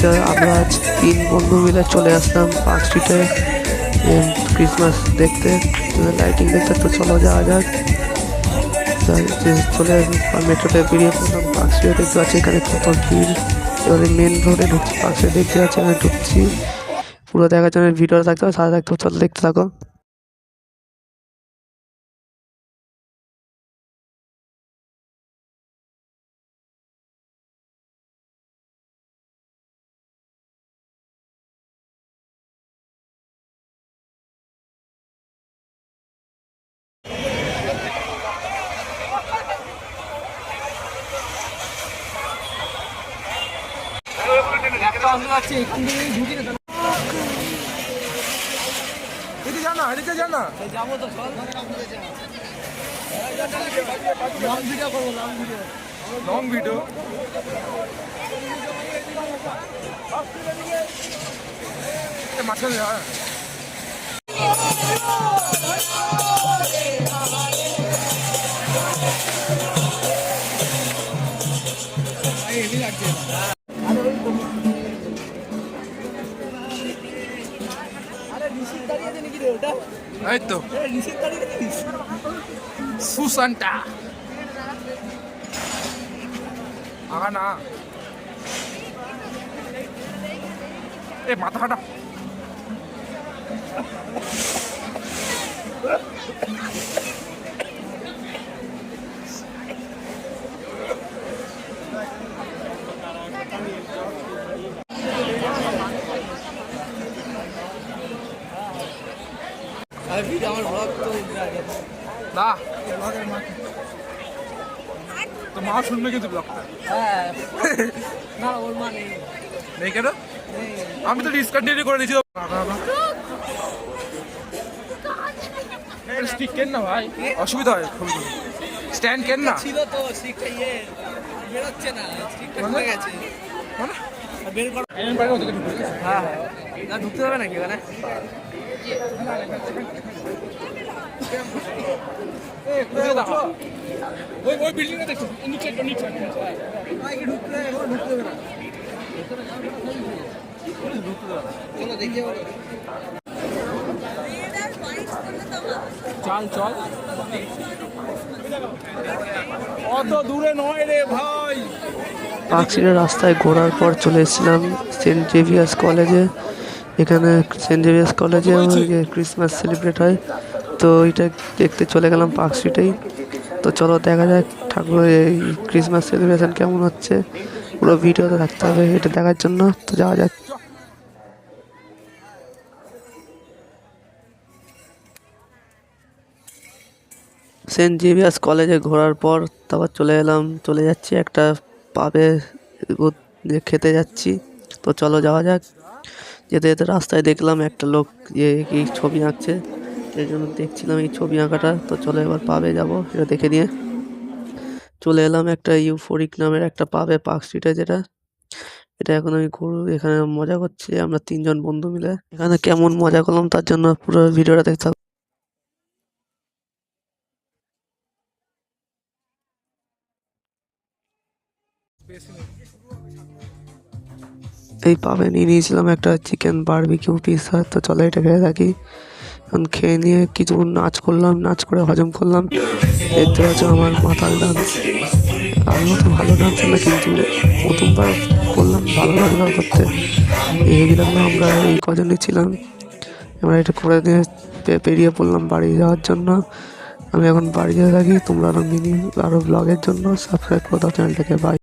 তো আমরা আজ 3 বন্ধু মিলে চলে আসলাম পার্ক স্ট্রিটে ক্রিসমাস দেখতে, লাইটিং দেখতে। তো চলো যাওয়া যাক। চলে মেট্রোতে বেরিয়ে পড়লাম পার্ক স্ট্রিটে। দেখতে পাচ্ছি এখানে কত ভিড়। এবারে মেন রোডে ঢুকছি, পার্ক স্ট্রিটে দেখতে পাচ্ছি এখানে ঢুকছি। পুরো দেখার জন্য ভিডিও থাকতে হবে, সাথে থাকতে হবে। চলো দেখতে থাকো। যাবো তো লং ভিডিও করবো, লং ভিডিও মাঝখানে এই তো সুসান্টা আগা না এ মাথা ফাটা না তো মা শুনবে কিন্তু ব্লগটা না ওর মা নেই নেই কেন? আমি তো ডিসকন্টিনিউ করে দিয়েছি। স্টিক কেন না ভাই, অসুবিধা হয়। স্ট্যান্ড কেন না ছিল তো স্টিকটা বেরোচ্ছে না, স্টিকটা ঢুকে গেছে মানে বের কর। হ্যাঁ না ঢুকতে হবে নাকি ওখানে? ওই বিল্ডিংটা দেখো, নিচে ঢুকতে হবে না। চলো দেখি চল চল, অত দূরে নয় রে ভাই। পার্ক স্ট্রিটের রাস্তায় ঘোরার পর চলে এসেছিলাম সেন্ট জেভিয়ার্স কলেজে। এখানে সেন্ট জেভিয়ার্স কলেজে ক্রিসমাস সেলিব্রেট হয়, তো এটা দেখতে চলে গেলাম পার্ক স্ট্রিটেই। তো চলো দেখা যাক ঠাকুরের এই ক্রিসমাস সেলিব্রেশন কেমন হচ্ছে। পুরো ভিডিওতে থাকতে হবে এটা দেখার জন্য। তো যাওয়া যাক। সেন্ট জেভিয়ার্স কলেজে ঘোরার পর তারপর চলে যাচ্ছি একটা পাবে খেতে যাচ্ছি। তো চলো যাওয়া যাক। যেতে যেতে রাস্তায় দেখলাম একটা লোক এই ছবি আঁকছে, এই জন্য দেখছিলাম এই ছবি আঁকাটা। তো চলো এবার পাবে যাব, এটা দেখে নিয়ে চলে এলাম একটা ইউফোরিক নামের একটা পাবে পার্ক স্ট্রিটে, যেটা এটা এখন আমি এখানে মজা করছি আমরা 3 জন বন্ধু মিলে। এখানে কেমন মজা করলাম তার জন্য পুরো ভিডিওটা দেখতে থাকো। এই পাবে নিয়ে নিয়েছিলাম একটা চিকেন বারবিকিউ পিৎজা। তো চলো এটা খেয়ে থাকি। এখন খেয়ে নিয়ে কিছু নাচ করলাম, নাচ করে হজম করলাম। দেখতে পাচ্ছ আমার মাথার ডান্স। আমিও তো ভালো ডান্স না, কিন্তু প্রথমবার করলাম, ভালো লাগলো করতে। হেভি লাগলো। আমরা এই কজনই ছিলাম, আমরা এটা করে নিয়ে বেরিয়ে পড়লাম বাড়ি যাওয়ার জন্য। আমি এখন বাড়ি যেতে থাকি। তোমরা আরও ব্লগের জন্য সাবস্ক্রাইব করে দাও চ্যানেলটাকে। বাই।